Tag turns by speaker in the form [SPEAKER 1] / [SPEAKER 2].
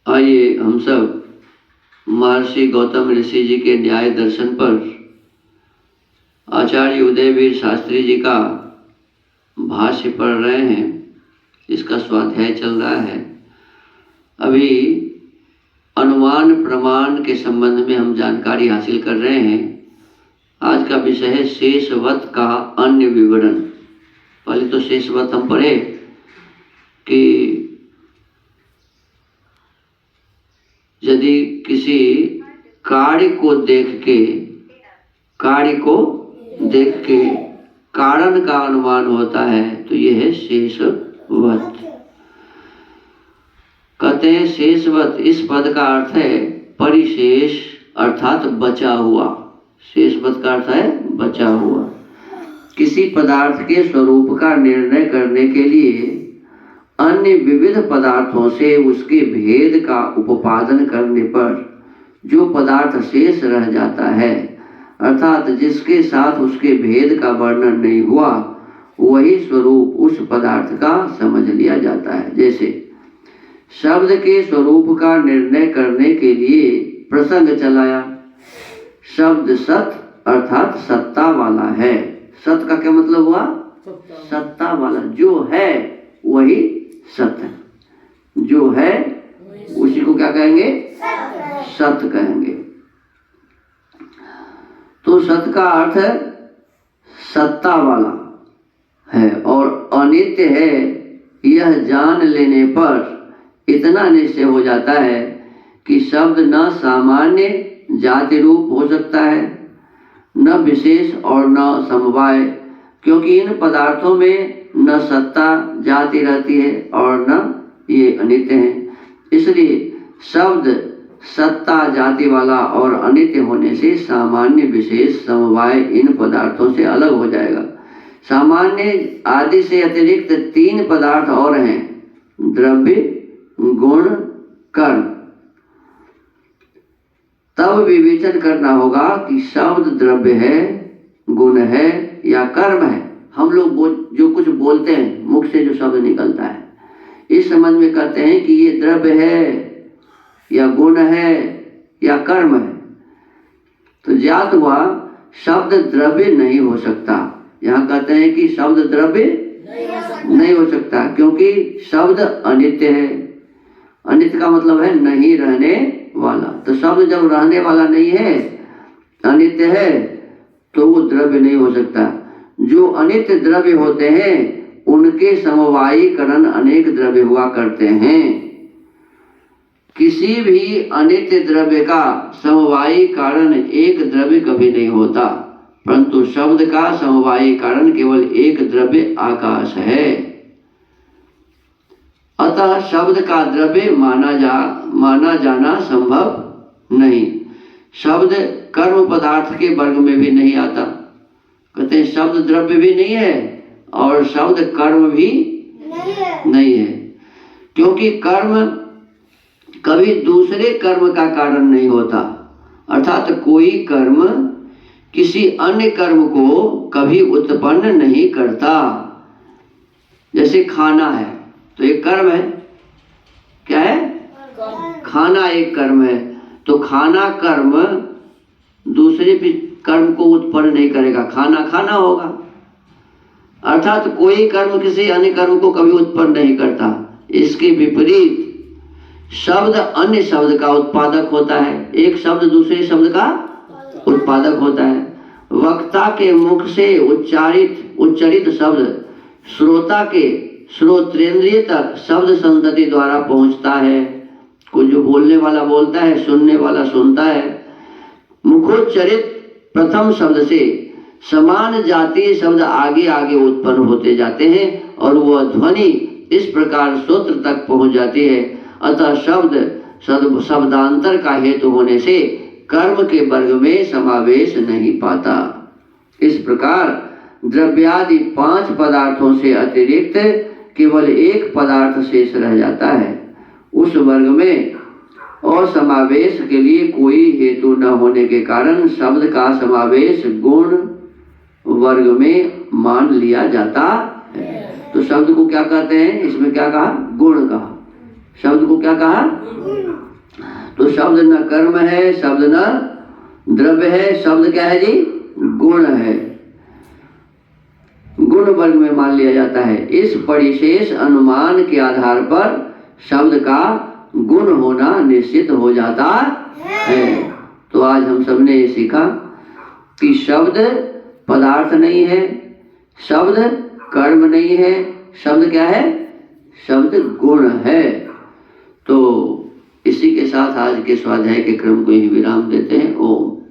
[SPEAKER 1] आइए हम सब महर्षि गौतम ऋषि जी के न्याय दर्शन पर आचार्य उदयवीर शास्त्री जी का भाष्य पढ़ रहे हैं। इसका स्वाध्याय चल रहा है। अभी अनुमान प्रमाण के संबंध में हम जानकारी हासिल कर रहे हैं। आज का विषय है शेषवत का अन्य विवरण। पहले तो शेषवत हम पढ़े कि यदि किसी कार्य को देख के कारण का अनुमान होता है तो यह है शेषवत। कहते हैं शेषवत, इस पद का अर्थ है परिशेष अर्थात बचा हुआ। शेषवत का अर्थ है बचा हुआ। किसी पदार्थ के स्वरूप का निर्णय करने के लिए अन्य विविध पदार्थों से उसके भेद का उपादन करने पर जो पदार्थ शेष रह जाता है, अर्थात जिसके साथ उसके भेद का वर्णन नहीं हुआ, वही स्वरूप उस पदार्थ का समझ लिया जाता है। जैसे शब्द के स्वरूप का निर्णय करने के लिए प्रसंग चलाया। शब्द सत अर्थात सत्ता वाला है। सत का क्या मतलब हुआ? सत्ता वाला। जो है वही सत है। जो है उसी को क्या कहेंगे? सत कहेंगे। तो सत का अर्थ है सत्ता वाला है और अनित्य है। यह जान लेने पर इतना निश्चय हो जाता है कि शब्द न सामान्य जाति रूप हो सकता है, न विशेष और न समवाय, क्योंकि इन पदार्थों में न सत्ता जाति रहती है और न ये अनित्य हैं। इसलिए शब्द सत्ता जाति वाला और अनित्य होने से सामान्य विशेष समवाय इन पदार्थों से अलग हो जाएगा। सामान्य आदि से अतिरिक्त 3 पदार्थ और हैं, द्रव्य, गुण, कर्म। तब विवेचन करना होगा कि शब्द द्रव्य है, गुण है या कर्म है। हम लोग जो कुछ बोलते हैं, मुख से जो शब्द निकलता है, इस संबंध में कहते हैं कि ये द्रव्य है या गुण है या कर्म है। तो ज्ञात हुआ शब्द द्रव्य नहीं हो सकता। यहाँ कहते हैं कि शब्द द्रव्य नहीं हो सकता, क्योंकि शब्द अनित्य है। अनित्य का मतलब है नहीं रहने वाला। तो शब्द जब रहने वाला नहीं है, अनित्य है, तो वो द्रव्य नहीं हो सकता। जो अनित्य द्रव्य होते हैं उनके समवायीकरण अनेक द्रव्य हुआ करते हैं। किसी भी अनित्य द्रव्य का समवायी कारण एक द्रव्य कभी नहीं होता, परंतु शब्द का समवायी कारण केवल एक द्रव्य आकाश है। अतः शब्द का द्रव्य माना जाना संभव नहीं। शब्द कर्म पदार्थ के वर्ग में भी नहीं आता। कहते हैं शब्द द्रव्य भी नहीं है और शब्द कर्म भी नहीं है, क्योंकि कर्म कभी दूसरे कर्म का कारण नहीं होता। अर्थात कोई कर्म किसी अन्य कर्म को कभी उत्पन्न नहीं करता। जैसे खाना है तो एक कर्म है। क्या है? खाना एक कर्म है। तो खाना कर्म दूसरे कर्म को उत्पन्न नहीं करेगा, खाना खाना होगा। अर्थात कोई कर्म किसी अन्य कर्म को कभी उत्पन्न नहीं करता। इसके विपरीत शब्द अन्य शब्द का उत्पादक होता है। एक शब्द दूसरे शब्द का उत्पादक होता है। वक्ता के मुख से उच्चारित शब्द श्रोता के श्रोत्रेंद्रिय तक शब्द संतति द्वारा पहुंचता है। कुछ जो बोलने वाला बोलता है, सुनने वाला सुनता है। मुखोच्चरित प्रथम शब्द से समान जातीय शब्द आगे आगे उत्पन्न होते जाते हैं और वह ध्वनि इस प्रकार श्रोत्र तक पहुंच जाती है। अतः शब्द शब्दांतर का हेतु होने से कर्म के वर्ग में समावेश नहीं पाता। इस प्रकार द्रव्यादि 5 पदार्थों से अतिरिक्त केवल एक पदार्थ शेष रह जाता है। उस वर्ग में और समावेश के लिए कोई हेतु न होने के कारण शब्द का समावेश गुण वर्ग में मान लिया जाता है। तो शब्द को क्या कहते हैं? इसमें क्या कहा? गुण कहा। शब्द को क्या कहा? तो शब्द न कर्म है, शब्द न द्रव्य है, शब्द क्या है जी? गुण है। गुण वर्ग में मान लिया जाता है। इस परिशेष अनुमान के आधार पर शब्द का गुण होना निश्चित हो जाता है। तो आज हम सबने ये सीखा कि शब्द पदार्थ नहीं है, शब्द कर्म नहीं है, शब्द क्या है? शब्द गुण है। तो इसी के साथ आज के स्वाध्याय के क्रम को ही विराम देते हैं। ओम।